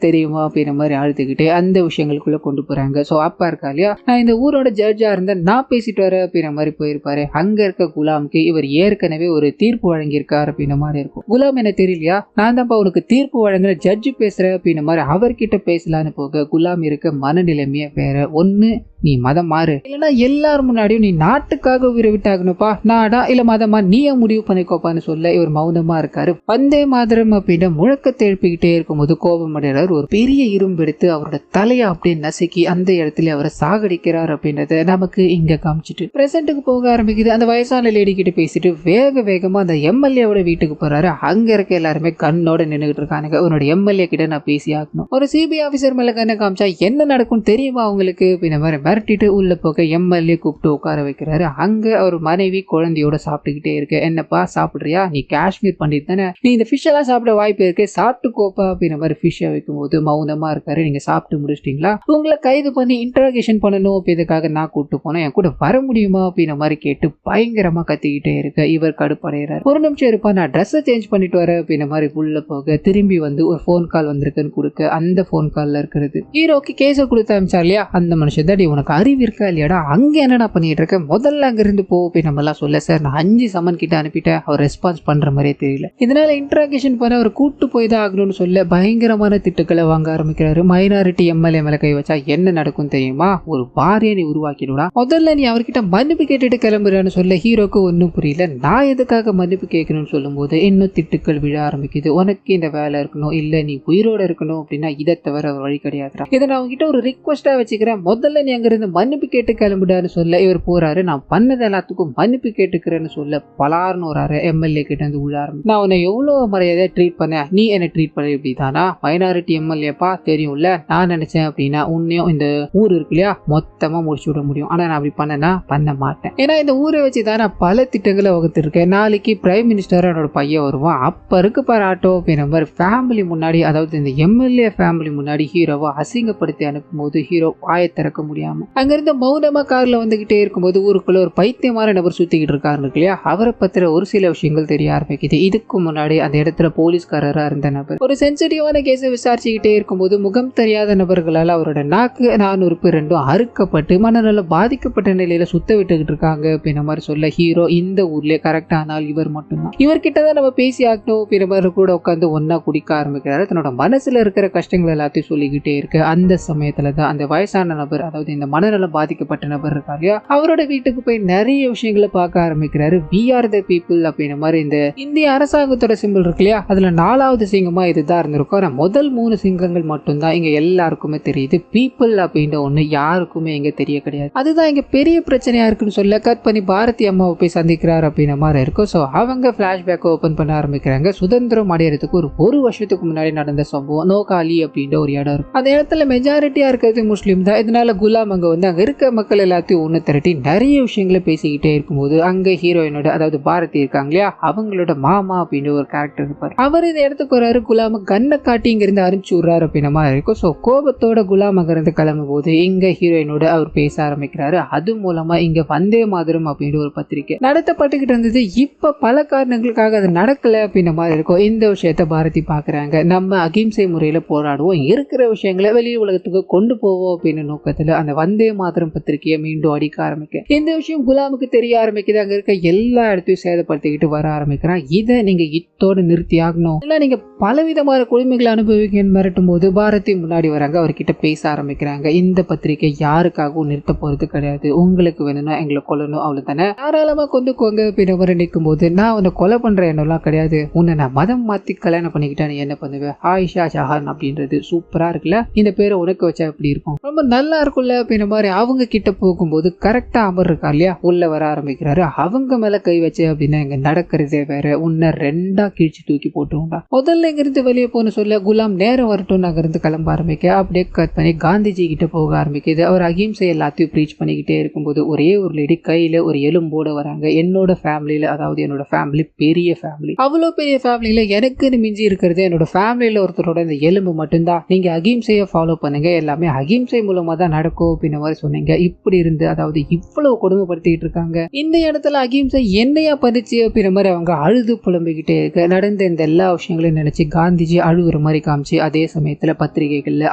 தெரியுமா அப்படின்ற மாதிரி அழுதுகிட்டு அந்த விஷயங்களுக்குள்ள கொண்டு போறாங்க. ஸோ அப்பா இருக்கா இல்லையா, நான் இந்த ஊரோட ஜட்ஜா இருந்தேன், நான் பேசிட்டு வரேன் அப்படின்ற மாதிரி போயிருப்பாரு. அங்க இருக்க குலாமுக்கு இவர் ஏற்கனவே ஒரு தீர்ப்பு வழங்கியிருக்காரு அப்படின்ற மாதிரி இருக்கும். குலாம் என்ன தெரியலையா, நான் தான்ப்பா உனக்கு தீர்ப்பு வழங்குற ஜட்ஜு பேசுறேன் அப்படின்ற மாதிரி அவர்கிட்ட பேசலான்னு போக குலாம் இருக்க மனநிலைமையே வேற. ஒண்ணு நீ மதம் மாறு, இல்லைன்னா எல்லாரும் முன்னாடியும் நீ நாட்டுக்காக உயிரை விட்டாகணும்ப்பா, நாடா இல்ல மதமா நீயே முடிவு பண்ணிக்கோப்பான்னு சொல்ல இவர் மௌனமா இருக்காரு. வந்தே மாதரம் அப்படின்ற முழக்கத்தை எழுப்பிக்கிட்டே இருக்கும்போது கோபம் அடைகிறார். ஒரு பெரிய இரும்பு எடுத்து அவரோட தலையை அப்படியே நசுக்கி அந்த இடத்துல அவரை சாகடிக்கிறார் அப்படின்றத நமக்கு இங்க காமிச்சிட்டு பிரசன்ட்டுக்கு போக ஆரம்பிக்குது. அந்த வயசான லேடி கிட்ட பேசிட்டு வேக வேகமா அந்த எம்எல்ஏவோட வீட்டுக்கு போறாரு. அங்க இருக்க எல்லாருமே கண்ணோட நின்றுகிட்டு இருக்கானுங்க. உன்னோட எம்எல்ஏ கிட்ட நான் பேசி ஆகணும். ஒரு சிபிஐ ஆபீசர் மேல கண்ணை காமிச்சா என்ன நடக்கும் தெரியுமா அவங்களுக்கு அப்படின்ற மாதிரி மிரட்டிட்டு உள்ள போக எம்எல்ஏ கூப்பிட்டு உட்கார வைக்கிறாரு. அங்க அவர் மனைவி குழந்தையோட சாப்பிட்டுக்கிட்டே இருக்கு. என்னப்பா சாப்பிடுறியா, நீ காஷ்மீர் பண்டிட் தானே, நீ இந்த ஃபிஷ் எல்லாம் சாப்பிட வாய்ப்பு இருக்கு, சாப்பிட்டு கோப்பா அப்படின்ற மாதிரி ஃபிஷ்ஷை வைக்கும் போது மௌனமா இருக்காரு. நீங்க சாப்பிட்டு முடிச்சிட்டீங்களா, உங்களை கைது பண்ணி இன்ட்ராகேஷன் பண்ணணும் அப்படின்றதுக்காக நான் கூப்பிட்டு போனேன், என் கூட வர முடியுமா அப்படின்ற மாதிரி கேட்டு பயங்கரமா கத்திக்கிட்டே இருக்க இவர் கடுப்படைகிறார். ஒரு நிமிஷம் இருப்பா, நான் ட்ரெஸ்ஸை சேஞ்ச் பண்ணிட்டு வரேன் அப்படின்ற மாதிரி உள்ள போக திரும்பி வந்து ஒரு போன் கால் வந்திருக்குன்னு கொடுக்க அந்த போன் கால்ல இருக்கிறது ஹீரோக்கு கேஸை கொடுத்து அமிச்சா இல்லையா, அந்த மனுஷன் தான் உனக்கு அறிவு இருக்கா இல்லையாடா, அங்க என்னடா பண்ணிட்டு இருக்க, முதல்ல அங்க இருந்து போ அப்படின்னு நம்ம எல்லாம் சொல்ல. சார் நான் 5 சமன் கிட்ட அனுப்பிட்டேன், அவர் ரெஸ்பான்ஸ் பண்ற மாதிரியே தெரியல, இதனால இன்ட்ராகேஷன் பண்ண அவர் கூட்டு போய் தான் ஆகணும்னு சொல்ல பயங்கரமான திட்டுக்களை வாங்க ஆரம்பிக்கிறாரு. மைனாரிட்டி எம்எல்ஏ மேல கை வச்சா என்ன நடக்கும் தெரியுமா, ஒரு வாரியை நீ உருவாக்கிடுடா, முதல்ல நீ அவர்கிட்ட மன்னிப்பு கேட்டுட்டு கிளம்புறான்னு சொல்ல ஹீரோக்கு ஒன்னும் புரியல. நான் எதுக்காக மன்னிப்பு கேட்கணும்னு சொல்லும்போது இன்னும் திட்டுக்கள் விழ ஆரம்பிக்குது. உனக்கு இந்த வேலை இருக்கணும், இல்ல நீ உயிரோட இருக்கணும் அப்படின்னா இதை தவிர ஒரு வழி கிடையாதுடா. இதை நான் உங்ககிட்ட ஒரு ரிக்வெஸ்டா வச்சுக்கிறேன், முதல்ல நீ அங்கிருந்து மன்னிப்பு கேட்டு கிளம்பிடான்னு சொல்ல இவர் போறாரு. நான் பண்ணது எல்லாத்துக்கும் மன்னிப்பு கேட்டுக்கிறேன்னு சொல்ல பலார்னு ஒரு எம்எல்ஏ கிட்ட இருந்து விழ ஆரம்பிச்சு, நான் உன்னை எவ்வளவு மரியாதையா ட்ரீட் பண்ண, நீ என்ன ட்ரீட் பண்ண இப்படிதானா? மைனாரிட்டி எம்எல்ஏப்பா தெரியும்ல, நான் நினைச்சேன் அப்படின்னா உன்னையும் இந்த ஊர் இருக்கு இல்லையா மொத்தமா முடிச்சு விட முடியும். ஆனா நான் அப்படி பண்ணனா பண்ண மாட்டேன். ஏன்னா இந்த ஊரை வச்சுதான் நான் பல திட்டங்களை வகுத்திருக்கேன். நாளைக்கு பிரைம் மினிஸ்டர் என்னோட பையன் வருவான், அப்ப இருக்கு பாரு ஆட்டோ அப்படின்ற மாதிரி ஃபேமிலி முன்னாடி, அதாவது இந்த எம்எல்ஏ ஃபேமிலி முன்னாடி ஹீரோவை அசிங்கப்படுத்தி அனுப்பும் போது ஹீரோ வாயை திறக்க முடியாம அங்கிருந்து மௌனமா கார்ல வந்துகிட்டே இருக்கும்போது ஊருக்குள்ள ஒரு பைத்தியமான நபர் சுத்திக்கிட்டு இருக்காரு இருக்கு இல்லையா, அவரை பத்திர ஒரு சில விஷயங்கள் தெரிய ஆரம்பிக்குது. இதுக்கு முன்னாடி அந்த இடத்துல போலீஸ்காரரா இருந்த நபர் ஒரு சென்சிட்டிவான கேஸை விசாரிச்சுக்கிட்டே இருக்கும்போது முகம் தெரியாத நபர்களால் அவரோட நாக்கு 4 அறுக்கப்பட்டு மனநல பாதிக்கப்பட்ட நிலையில சுத்த விட்டுக்கிட்டு இருக்காங்க அப்படின்ற மாதிரி சொல்ல ஹீரோ இந்த ஊர்லயே கரெக்டானால் இவர் மட்டும்தான், இவர்கிட்ட தான் நம்ம பேசி ஆகணும் அப்படின்ற மாதிரி கூட உட்காந்து ஒன்னா குடிக்க ஆரம்பிக்கிறாரு. தன்னோட மனசுல இருக்கிற கஷ்டங்கள் எல்லாத்தையும் சொல்லிக்கிட்டே இருக்கு. அந்த சமயத்துல தான் அந்த வயசான நபர், அதாவது இந்த மனநல பாதிக்கப்பட்ட நபர் இருக்கா இல்லையா, அவரோட வீட்டுக்கு போய் நிறைய விஷயங்களை பார்க்க ஆரம்பிக்கிறாரு. வி ஆர் த பீப்புள் அப்படின்ற மாதிரி இந்த இந்திய அரசாங்கத்தோட சிம்பிள் இருக்கு இல்லையா, அதுல 4வது சிங்கமா இதுதான் இருந்திருக்கும். ஆனா முதல் 3 சிங்கங்கள் மட்டும்தான் இங்க எல்லாருக்குமே தெரியுது. பீப்புள் அப்படின்ற ஒண்ணு யாருக்குமே இங்க தெரிய கிடையாது. அதுதான் இங்க பெரிய பிரச்சனையா இருக்குன்னு சொல்ல கட் பண்ணி பாரதி அம்மாவை போய் சந்திக்கிறார் அப்படின்ற மாதிரி இருக்கும். ஸோ அவங்க பிளாஷ்பேக் ஓபன் பண்ண ஆரம்பிக்கிறாங்க. சுதந்திரம் அடையறதுக்கு ஒரு வருஷத்துக்கு முன்னாடி நடந்த சம்பவம் நோகாலி அப்படின்ற ஒரு இடம் இருக்கும். அந்த இடத்துல மெஜாரிட்டியா இருக்கிறது முஸ்லீம் தான். இதனால குலாம் அங்க வந்து அங்க இருக்க மக்கள் எல்லாத்தையும் ஒண்ணு திரட்டி நிறைய விஷயங்களை பேசிக்கிட்டே இருக்கும்போது அங்க ஹீரோயினோட, அதாவது பாரதி இருக்காங்க இல்லையா, அவங்களோட மாமா அப்படின்ற ஒரு கேரக்டர் இருப்பாரு. அவர் இந்த இடத்துக்கு வராரு, குலாம கண்ணை காட்டி இங்க இருந்து அனுப்பிச்சு விடுறாரு அப்படின்ற மாதிரி இருக்கும். ஸோ கோபத்தோட குலாம் அங்க இருந்து கிளம்பும் போது இங்க ஹீரோயினோட அவர் பேச ஆரம்பிக்கிறாரு. அது மூலமா இங்க வந்தே மாதரம் அப்படின்ற ஒரு பத்திரிகை நடத்தப்பட்டுக்கிட்டு இருந்தது. இப்ப பல காரணங்களுக்காக அது நடக்கல அப்படின்ற மாதிரி இருக்கும். இந்த விஷயத்த பாரதி பாக்குறாங்க. நம்ம அகிம்சை முறையில போராடுவோம், இருக்கிற விஷயங்களை வெளி உலகத்துக்கு கொண்டு போவோம் அப்படின்னு நோக்கத்துல அந்த வந்தே மாதரம் பத்திரிகையை மீண்டும் அடிக்க ஆரம்பிக்க இந்த விஷயம் குலாமுக்கு தெரிய ஆரம்பிக்குது. அங்க இருக்க எல்லா இடத்தையும் சேதப்படுத்திக்கிட்டு வர ஆரம்பிக்கிறான். இதை நீங்க இத்தோடு நிறுத்தி ஆகணும், இல்ல நீங்க பலவிதமான கொடுமைகளை அனுபவிக்கன்னு மிரட்டும் போது பாரதி முன்னாடி வராங்க. அவர்கிட்ட பேச ஆரம்பிக்கிறாங்க. இந்த பத்திரிகை யாருக்காகவும் நிறுத்த போறது கிடையாது, உங்களுக்கு வேணும்னா எங்களை கொல்லணும் அவ்வளவுதானே, தாராளமா கொண்டுக்கோங்க அப்படின்னு நிற்கும் போது, நான் உன்னை கொலை பண்ற எண்ணம்லாம் கிடையாது, உன்னை நான் மதம் மாத்தி கல்யாணம் பண்ணிக்கிட்டா நீ என்ன பண்ணுவேன், ஆயிஷா ஜஹான் அப்படின்றது சூப்பரா இருக்குல்ல, இந்த பேரை உனக்கு வச்சா எப்படி இருக்கும், ரொம்ப நல்லா இருக்கும்ல அப்படின்ற மாதிரி அவங்க கிட்ட போகும்போது கரெக்டா அமர் இருக்கா இல்லையா, உள்ள வர ஆரம்பிக்கிறாரு. அவங்க மேல கை வச்சு அப்படின்னா இங்க நடக்கிறதே வேற, உன்னை 2ஆ கிழிச்சு தூக்கி போட்டுருண்டா, முதல்ல இங்கிருந்து வெளியே போன சொல்ல குலாம் நேரம் வரட்டும் அங்க இருந்து கிளம்ப ஆரம்பிக்க அப்படியே கட் பண்ணி காந்திஜி கிட்ட போக ஆரம்பிக்குது. அவர் அகிம்சை எல்லாத்தையும் ப்ரீச் பண்ணிக்கிட்டே இருக்கும்போது ஒரே ஒரு லேடி கையில ஒரு எலும்போட வராங்க. என்னோட ஃபேமிலியில, அதாவது என்னோட ஃபேமிலி பெரிய ஃபேமிலி, அவ்வளோ பெரிய ஃபேமிலியில எனக்குன்னு மிஞ்சி இருக்கிறது என்னோட ஃபேமிலியில ஒருத்தரோட இந்த எலும்பு மட்டும்தான், நீங்க அகிம்சையை ஃபாலோ பண்ணுங்க, எல்லாமே அகிம்சை மூலமா தான் நடக்கும் அப்படின்ற மாதிரி சொன்னீங்க. இப்படி இருந்து, அதாவது இவ்வளவு கொடுமைப்படுத்திட்டு இருக்காங்க, இந்த இடத்துல அகிம்சை என்னையா பதிச்சு அப்படின்ற மாதிரி அவங்க அழுது புலம்பிக்கிட்டே இருக்க நடந்த இந்த எல்லா விஷயங்களையும் நினைச்சு காந்திஜி அழுகுற மாதிரி காமிச்சு அதே சமயத்துல பத்திரிகைகள்ல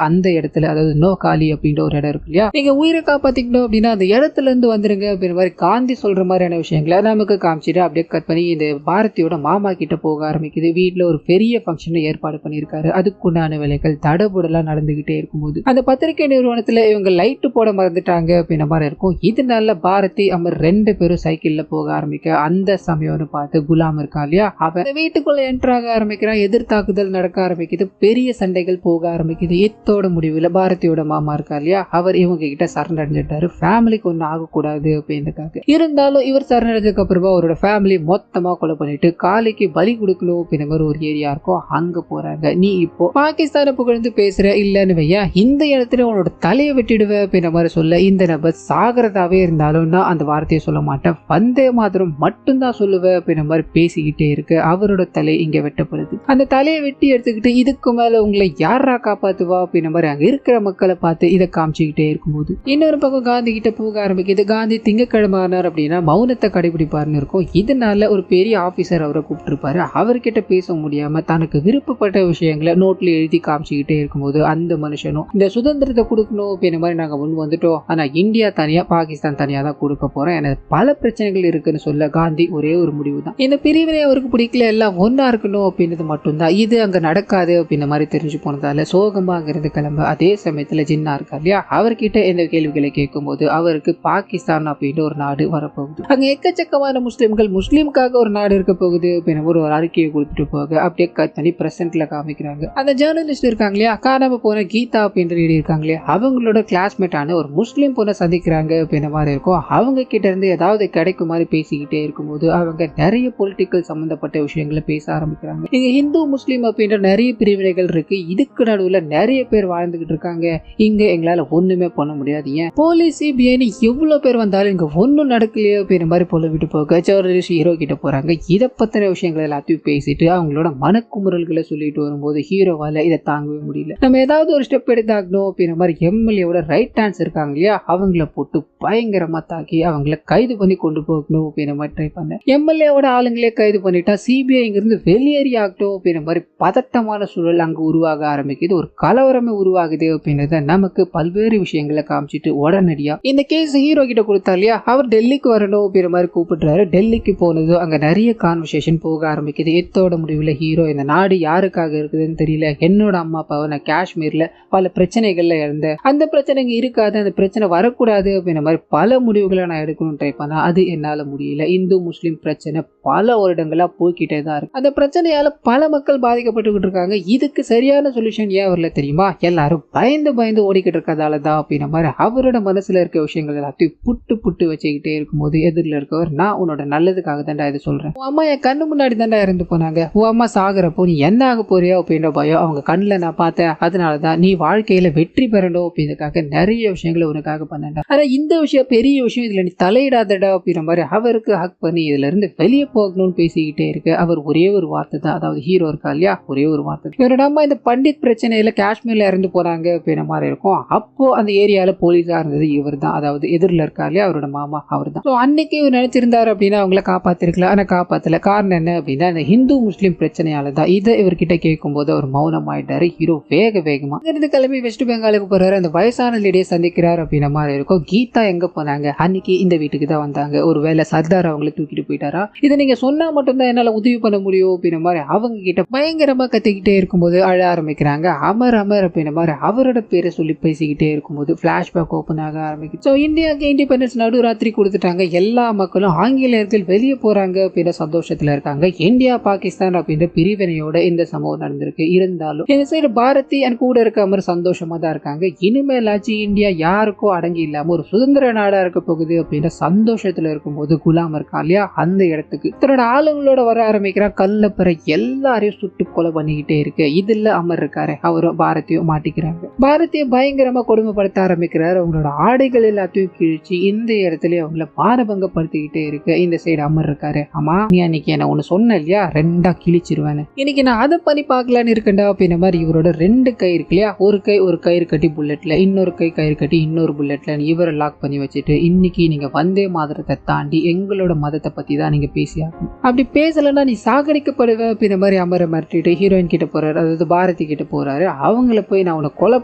அந்த இடத்துல, அதாவது நோகாலி அப்படின்ற ஒரு இடம் இருக்கு இல்லையா, நீங்க உயிரை காப்பாத்திக்கணும் அப்படின்னா அந்த இடத்துல இருந்து வந்துருங்க அப்படின்ற மாதிரி காந்தி சொல்ற மாதிரியான விஷயங்களை நமக்கு காமிச்சிட்டு அப்படியே கட் பண்ணி இந்த பாரதியோட மாமா கிட்ட போக ஆரம்பிக்குது. வீட்டுல ஒரு பெரிய ஃபங்க்ஷன் ஏற்பாடு பண்ணியிருக்காரு. அதுக்குண்டான வேலைகள் தடபுடலாம் நடந்துகிட்டே இருக்கும்போது அந்த பத்திரிகை நிறுவனத்துல இவங்க லைட்டு போட மறந்துட்டாங்க அப்படின்ற மாதிரி இருக்கும். இதனால பாரதி அமர் 2 பேரும் சைக்கிள்ல போக ஆரம்பிக்க அந்த சமயம்னு பார்த்து குலாம் இருக்கா இல்லையா, அவன் வீட்டுக்குள்ள என்ட்ராக ஆரம்பிக்கிறான். எதிர்த்தாக்குதல் நடக்க ஆரம்பிக்குது, பெரிய சண்டைகள் போக ஆரம்பிக்குது. இத்தோட முடிவுல பாரதியோட மாமா இருக்கா இல்லையா, அவர் இவங்க கிட்ட சரணடைஞ்சிட்டாரு. ஃபேமிலிக்கு ஒன்னும் ஆகக்கூடாது அப்படின்றதுக்காக. இருந்தாலும் இவர் சரணடைஞ்சதுக்கு அப்புறமா அவரோட ஃபேமிலி மொத்தமா கொலை பண்ணிட்டு காலிக்கு பலி கொடுக்கணும் அப்படின்ற மாதிரி ஒரு ஏரியா இருக்கும், அங்க போறாங்க. நீ இப்போ பாகிஸ்தானை புகழ்ந்து பேசுற இல்லன்னு வையா, இந்த இடத்துல உன்னோட தலையை வெட்டிடுவேன் அப்படின்ற மாதிரி சொல்ல இந்த நபர் சாகிறதாவே இருந்தாலும் நான் அந்த வார்த்தையை சொல்ல மாட்டேன், வந்தே மாத்திரம் மட்டும்தான் சொல்லுவேன் அப்படின்ற மாதிரி பேசிக்கிட்டே இருக்கு. அவரோட தலை இங்க வெட்டப்படுது. அந்த தலையை வெட்டி எடுத்துக்கிட்டு இதுக்கு மேல உங்களை யாரா காப்பாத்துவா அப்படின்ற மாதிரி அங்க இருக்கிற மக்களை பார்த்து இதை காமிச்சுக்கிட்டே இருக்கும்போது இன்னொரு பக்கம் காந்தி கிட்ட போக ஆரம்பிக்குது. காந்தி திங்கக்கிழமை ஆனார் அப்படின்னா மௌனத்தை கடைபிடிப்பாருன்னு இருக்கும். இதனால ஒரு பெரிய ஆபீசர் அவரை கூப்பிட்டுருப்பாரு. அவர்கிட்ட பேச முடியாம தனக்கு விருப்பப்பட்ட விஷயங்களை நோட்ல எழுதி காமிச்சுக்கிட்டே இருக்கும்போது அந்த மனுஷனும் இந்த சுதந்திரத்தை கொடுக்கணும் அப்படின்ற மாதிரி நாங்க முன் வந்துட்டோம், ஆனா இந்தியா தனியா பாகிஸ்தான் தனியா தான் கொடுக்க போறேன், எனக்கு பல பிரச்சனைகள் இருக்குன்னு சொல்ல காந்தி ஒரே ஒரு முடிவு தான், இந்த பிரிவினை அவருக்கு பிடிக்கல, எல்லாம் ஒன்னா இருக்கணும் அப்படின்றது மட்டும்தான். இது அங்க நடக்காது அப்படின்ற மாதிரி தெரிஞ்சு போனதால சோகமா அங்க இருந்து கிளம்ப அதே சமயத்துல ஜின்னா இருக்கா இல்லையா, அவர்கிட்ட இந்த கேள்விகளை கேட்கும் போது அவருக்கு பாகிஸ்தான் அப்படின்ற ஒரு நாடு வரப்போகுது. அங்க எக்கச்சக்கமான முஸ்லிம் முஸ்லிம்கள் முஸ்லீம்காக ஒரு நாடு இருக்க போகுது அப்படின்னு ஒரு அறிக்கையை கொடுத்துட்டு போக அப்படியே கட் பண்ணி பிரசன்ட்ல காமிக்கிறாங்க. அந்த ஜேர்னலிஸ்ட் இருக்காங்க இல்லையா, காணாம போன கீதா அப்படின்ற லேடி இருக்காங்க இல்லையா, அவங்களோட கிளாஸ்மேட்டான ஒரு முஸ்லீம் பொண்ணை சந்திக்கிறாங்க அப்படின்ற மாதிரி இருக்கும். அவங்க கிட்ட இருந்து ஏதாவது கிடைக்கும் மாதிரி பேசிக்கிட்டே இருக்கும்போது அவங்க நிறைய பொலிட்டிக்கல் சம்பந்தப்பட்ட விஷயங்களை பேச ஆரம்பிக்கிறாங்க. இங்க ஹிந்து முஸ்லீம் அப்படின்ற நிறைய பிரிவினைகள் இருக்கு, இதுக்கு நடுவுல நிறைய பேர் வாழ்ந்துகிட்டு இருக்காங்க, இங்க எங்களால ஒண்ணுமே பண்ண முடியாது, ஏன் போலீஸ் சிபிஐன்னு எவ்வளவு பேர் வந்தாலும் இங்க ஒன்னும் நடக்கலையோ அப்படின்ற மாதிரி புலவிட்டு போக ஜேர்னலிஸ்ட் ஹீரோ கிட்ட போறாங்க. இதை பத்தின விஷயங்கள் எல்லாத்தையும் பேசிட்டு அவங்களோட மனக்குமுறல்களை சொல்லிட்டு வரும்போது ஹீரோவால இதை தாங்கவே முடியல. நம்ம ஏதாவது ஒரு ஸ்டெப் எடுத்தாகணும் அப்படின்ற மாதிரி எம்எல்ஏவோட ரைட் ஹேண்ட்ஸ் இருக்காங்க இல்லையா, அவங்கள போட்டு பயங்கரமா தாக்கி அவங்கள கைது பண்ணி கொண்டு போகணும் அப்படின்ற மாதிரி ட்ரை பண்ண எம்எல்ஏவோட ஆளுங்களே கைது பண்ணிட்டா சிபிஐ இங்கிருந்து வெளியேறி ஆகட்டும் அப்படின்ற மாதிரி பதட்டமான சூழல் அங்கு உருவாக ஆரம்பிக்குது. ஒரு கலவரமே உருவாகுது அப்படின்றத நமக்கு பல்வேறு விஷயங்களை காமிச்சிட்டு உடனடியா இந்த கேஸ் ஹீரோ கிட்ட கொடுத்தா இல்லையா, அவர் டெல்லிக்கு வரணும் அப்படின்ற மாதிரி கூப்பிடுறாரு. டெல்லிக்கு போனதும் அங்க நிறைய கான்வர்சேஷன் போக ஆரம்பிக்குது. எத்தோட முடிவுல ஹீரோ இந்த நாடு யாருக்காக இருக்குதுன்னு தெரியல, என்னோட அம்மா அப்பாவை நான் காஷ்மீர்ல பல பிரச்சனைகள்ல இழந்தேன், அந்த பிரச்சனைங்க இருக்காது, அந்த பிரச்சனை வரக்கூடாது அப்படின்ற மாதிரி பல முடிவுகளை நான் எடுக்கணும்னு ட்ரை பண்ணா அது என்னால முடியல. இந்து முஸ்லீம் பிரச்சனை பல வருடங்களா போய்கிட்டே தான் இருக்கு, அந்த பிரச்சனையால பல மக்கள் பாதிக்கப்பட்டுக்கிட்டு இருக்காங்க, இதுக்கு சரியான சொல்யூஷன் ஏன் வரல தெரியுமா, எல்லாரும் பயந்து பயந்து ஓடிக்கிட்டு இருக்கதால தான் அப்படின்ற மாதிரி அவரோட மனசுல இருக்க விஷயங்கள் எல்லாத்தையும் புட்டு புட்டு வச்சுக்கிட்டே இருக்கும்போது எதிரில் இருக்கவர், நான் உன்னோட நல்லதுக்காக தான்டா இதை சொல்றேன், உன் அம்மா என் கண்ணு முன்னாடி தான்டா இறந்து போனாங்க, உன் அம்மா சாகுறப்போ நீ என்ன ஆக போறியோ அப்படின்ற பயம் அவங்க கண்ணில் நான் பார்த்தேன், அதனாலதான் நீ வாழ்க்கையில வெற்றி பெறணும் அப்படின்றதுக்காக நிறைய விஷயங்களை உனக்காக பண்ணேன்டா, ஆனா இந்த விஷயம் பெரிய விஷயம், இதுல நீ தலையிடாதடா அப்படின்ற மாதிரி அவருக்கு ஹக் பண்ணி இதுல இருந்து வெளியே போகணும்னு பேசிக்கிட்டே இருக்கு. அவர் ஒரே ஒரு வார்த்தை தான், அதாவது ஹீரோ இருக்கா இல்லையா, ஒரே ஒரு வார்த்தை, இவரோட அம்மா இந்த பண்டித் பிரச்சனையில காஷ்மீர்ல இறந்து போறாங்க அப்படின்ற மாதிரி இருக்கும். அப்போ அந்த ஏரியால போலீஸா இருந்தது இவர் தான், அதாவது எதிரில் இருக்கா இல்லையா அவரோட மாமா, அவர் தான். அன்னைக்கு இவர் நினைச்சிருந்தாரு அப்படின்னா அவங்கள காப்பாத்திருக்கலாம், ஆனா காப்பாத்தல. காரணம் என்ன அப்படின்னா இந்த ஹிந்து முஸ்லீம் பிரச்சனையால தான். இதை இவர்கிட்ட கேட்கும் போது அவர் மௌனம் ஆயிட்டாரு. ஹீரோ வேகமா இருந்து கிளம்பி வெஸ்ட் பெங்காலுக்கு போறாரு. அந்த வயசான லேடியை சந்திக்கிறார் அப்படின்ற மாதிரி இருக்கும். கீதா எங்க போனாங்க, அன்னைக்கு இந்த வீட்டுக்கு தான் வந்தாங்க, ஒருவேளை சர்தார் அவங்களை தூக்கிட்டு போயிட்டாரா, இதை நீங்க சொன்னா மட்டும்தான் என்னால உதவி பண்ண முடியும் அப்படின்ற மாதிரி அவங்க கிட்ட பயங்கரமா கத்திக்கிட்டே இருக்கும்போது அழ ஆரம்பிக்கிறாங்க. அமர் அமர் அப்படின்ற மாதிரி அவரோட பேரை சொல்லி பேசிக்கிட்டே இருக்கும்போது பிளாஷ்பேக் ஓப்பன் ஆக ஆரம்பிக்குது. ஸோ இந்தியாவுக்கு இண்டிபெண்டன்ஸ் நடுராத்திரி கொடுத்துட்டாங்க, எல்லா மக்களும் ஆங்கிலேயர்கள் வெளியே போறாங்க அப்படின்ற சந்தோஷத்துல இருக்காங்க. இந்தியா பாகிஸ்தான் அப்படின்ற பிரிவினையோட இந்த சம்பவம் நடந்திருக்கு. இருந்தாலும் இந்த சைடு பாரதி அண்ட் கூட இருக்க மாதிரி சந்தோஷமா தான் இருக்காங்க. இனிமேலாச்சு இந்தியா யாருக்கும் அடங்கி இல்லாம ஒரு சுதந்திர நாடா இருக்க போகுது அப்படின்ற சந்தோஷத்துல இருக்கும்போது குலாம் இருக்கா இல்லையா, அந்த இடத்துக்கு தன்னோட ஆளுங்களோட வர ஆரம்பிக்கிறான். கல்ல பிற எல்லாரையும் சுட்டு கொலை பண்ணிக்கிட்டே இருக்கு. இதுல அமர் இருக்காரு, அவரும் பாரதியும் மாட்டிக்கிறாங்க. பாரதியை பயங்கரமா கொடுமைப்படுத்த ஆரம்பிக்கிறாரு. அவங்களோட ஆடைகள் எல்லாத்தையும் கிழிச்சு இந்த இடத்துல அவங்கள பாரபங்கப்படுத்திக்கிட்டே இருக்கு. இந்த சைடு அமர் இருக்காரு, ஆமா நீ அன்னைக்கு என்ன ஒண்ணு சொன்ன இல்லையா, ரெண்டா கிழிச்சிருவேன்னு, இன்னைக்கு நான் அதை பண்ணி பார்க்கலான்னு இருக்கேன்டா அப்படின்ற மாதிரி இவரோட ரெண்டு கை இருக்கு இல்லையா, ஒரு கை ஒரு கயிறு கட்டி புல்லட்ல, இன்னொரு கை கயிறு கட்டி இன்னொரு புல்லட்ல இவரை லாக் பண்ணி வச்சுட்டு, இன்னைக்கு நீங்க வந்தே மாதரத்தை தாண்டி எங்களோட மதத்தை பத்தி தான் நீங்க பேசியாகணும், அப்படி பேசலன்னா நீ சாகடிக்கப்படுவ அப்படின்ற மாதிரி அமரை மிரட்டிட்டு ஹீரோயின் கிட்ட போறாரு, அதாவது பாரதி கிட்ட போறாரு. அவங்கள போய் நான் உன்னை கொலை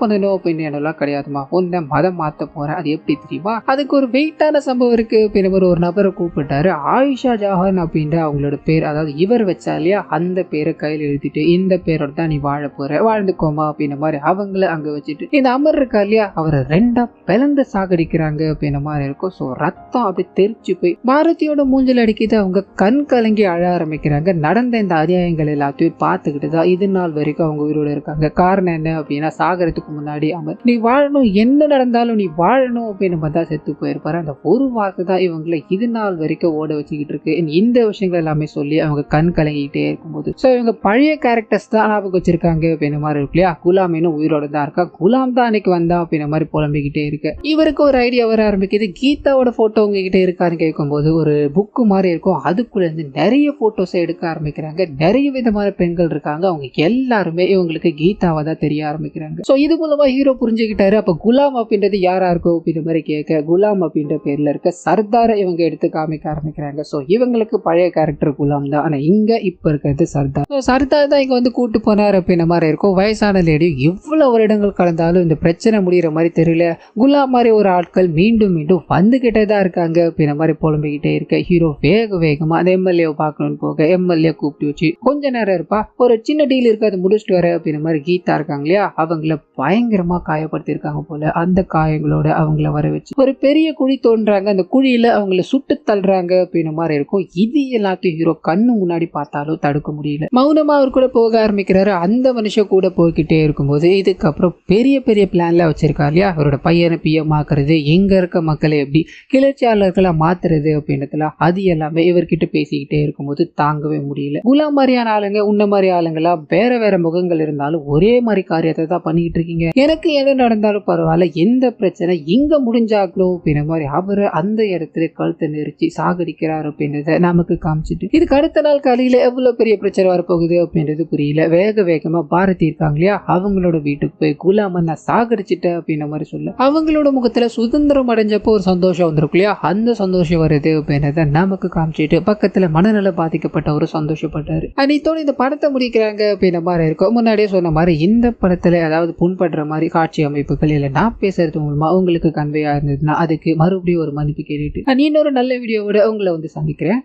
பண்ணணும் அப்படின்னு என்னெல்லாம் கிடையாதுமா, உன்னை மதம் மாத்த போறேன், அது எப்படி தெரியுமா, அதுக்கு ஒரு வெயிட்டான சம்பவம் இருக்கு அப்படின்ற ஒரு நபரை கூப்பிட்டாரு. ஆயிஷா ஜஹான் அப்படின்ற அவங்களோட பேர், அதாவது இவர் வச்சா இல்லையா அந்த பேரை கையில் எழுதிட்டு இந்த பேரோட தான் நீ வாழ போற, வாழ்ந்துக்கோமா அப்படின்ற மாதிரி அவங்கள அங்க வச்சுட்டு இந்த அமர் இருக்கா இல்லையா அவரை ரெண்டா பிளந்து சாகடிக்கிறாங்க அப்படின்ற மாதிரி இருக்கும். ஸோ ரத்தம் அப்படி தெரிச்சு போய் பாரதியோட மூஞ்சல் அடிக்கிது. அவங்க கண் கலங்கி அழ ஆரம்பிக்கிறாங்க. நடந்த இந்த அநியாயங்கள் எல்லாத்தையும் பார்த்துக்கிட்டு தான் இது நாள் வரைக்கும் அவங்க உயிரோட இருக்காங்க. காரணம் என்ன அப்படின்னா சாகரத்துக்கு முன்னாடி அமர் நீ வாழணும், என்ன நடந்தாலும் நீ வாழணும் அப்படின்னு பார்த்தா செத்து போயிருப்பாரு. அந்த ஒரு வார்த்தை தான் இவங்களை இது நாள் வரைக்கும் ஓட வச்சுக்கிட்டு இருக்கு. இந்த விஷயங்கள் எல்லாமே சொல்லி அவங்க கண் கலங்கிக்கிட்டே இருக்கும்போது ஸோ இவங்க பழைய கேரக்டர்ஸ் தான் ஞாபகம் வச்சிருக்காங்க அப்படின்ற மாதிரி இருக்கு இல்லையா. குலாம் இன்னும் உயிரோட தான் இருக்கா, குலாம் தான் அன்னைக்கு வந்தா அப்படின்ற மாதிரி புலம்பிக்கிட்டே இருக்கு. இவருக்கு ஒரு ஐடியா வர ஆரம்பிக்குது. கீதாவோட போட்டோ உங்ககிட்ட இருக்கான்னு கேட்கும்போது ஒரு புக்கு மாதிரி இருக்கும், அதுக்குள்ள இருந்து நிறைய போட்டோஸை எடுக்க ஆரம்பிக்கிறாங்க. நிறைய விதமான பெண்கள் இருக்காங்க, அவங்க எல்லாருமே இவங்களுக்கு கீதாவா தான் தெரிய ஆரம்பிக்கிறாங்க. ஸோ இது மூலமா ஹீரோ புரிஞ்சுக்கிட்டாரு. அப்ப குலாம் அப்படின்றது யாரா இருக்கும் அப்படின்ற மாதிரி கேட்க குலாம் அப்படின்ற பேர்ல இருக்க சர்தாரை இவங்க எடுத்து காமிக்க ஆரம்பிக்கிறாங்க. ஸோ இவங்களுக்கு பழைய கேரக்டர் குலாம் தான், ஆனா இங்க இப்ப இருக்கிறது சர்தார். சர்தார் தான் இங்க வந்து கூட்டு போனார் அப்படின்ற மாதிரி இருக்கும். வயசான லேடி இவ்வளவு வருடங்கள் கலந்தாலும் இந்த பிரச்சனை முடிகிற மாதிரி தெரியல, குலாம் மாதிரி ஒரு ஆட்கள் மீண்டும் மீண்டும் வந்துகிட்டே தான் இருக்காங்க அப்படின்ற மாதிரி புலம்பிக்கிட்டே இருக்க ஹீரோ வேகமா அந்த எம்எல்ஏ பார்க்கணும்னு போக எம்எல்ஏ கூப்பிட்டு வச்சு கொஞ்ச நேரம் இருப்பா, ஒரு சின்ன டீல் இருக்கு அதை முடிச்சுட்டு வர அப்படின்ற மாதிரி கீதா இருக்காங்க இல்லையா, அவங்கள பயங்கரமா காயப்படுத்திருக்காங்க போல. அந்த காயங்களோட அவங்கள வர வச்சு ஒரு பெரிய குழி தோன்றாங்க, அந்த குழியில அவங்கள சுட்டு தள்ளுறாங்க அப்படின்ற மாதிரி இருக்கும். இது எல்லாத்தையும் ஹீரோ கண்ணு முன்னாடி பார்த்தாலும் தடுக்க முடியல. மௌனமா அவர் கூட போக ஆரம்பிக்கிறாரு. அந்த மனுஷன் கூட போய்கிட்டே இருக்கும்போது இதுக்கப்புறம் பெரிய பெரிய பிளான்ல வச்சிருக்காரு இல்லையா, அவரோட பையனை பிஎம் ஆக்குறது, எங்க இருக்க மக்களை எப்படி கிளர்ச்சியாளர்களா மாத்துறது அப்படின்றதுல அது எல்லாமே இவர்கிட்ட பேசிக்கிட்டே இருக்கும்போது தாங்கவே முடியல. குலாம் மாதிரியான ஆளுங்க, உன்ன மாதிரி ஆளுங்களா வேற வேற முகங்கள் இருந்தாலும் ஒரே மாதிரி காரியத்தை தான் பண்ணிக்கிட்டு இருக்கீங்க, எனக்கு என்ன நடந்தாலும் பரவாயில்ல, எந்த பிரச்சனை இங்க முடிஞ்சாக்கணும் அப்படின்ற மாதிரி அவரை அந்த இடத்துல கழுத்தை நெரிச்சு சாகடிக்கிறார் அப்படின்றத நமக்கு காமிச்சிட்டு இதுக்கு அடுத்த நாள் காலையில எவ்வளவு பெரிய பிரச்சனை வரப்போகுது அப்படின்றது புரியல. வேக வேகமா பாரதி இருக்காங்க இல்லையா, அவங்களோட வீட்டுக்கு போய் குலாம நான் சாகடிச்சிட்டேன் அப்படின்ற மாதிரி சொல்ல அவங்களோட முகத்துல சுதந்திரம் அடைஞ்சப்போ ஒரு சந்தோஷம் வந்திருக்கு இல்லையா, அந்த சந்தோஷம் வருது அப்படின்றத நமக்கு காமிச்சிட்டு பக்கத்துல மனநல பாதிக்கப்பட்ட ஒரு சந்தோஷப்பட்டாரு. அன்னைத்தோட இந்த படத்தை முடிக்கிறாங்க அப்படின்ற மாதிரி இருக்கும். முன்னாடியே சொன்ன மாதிரி இந்த படத்துல அதாவது புண்படுற மாதிரி காட்சி அமைப்புகள் இல்லை நான் பேசுறது மூலமா உங்களுக்கு கன்வே ஆயிருந்ததுன்னா அதுக்கு மறுபடியும் ஒரு மன்னிப்பு கேட்டுட்டு நான் இன்னொரு நல்ல வீடியோவோட உங்களை வந்து சந்திக்கிறேன்.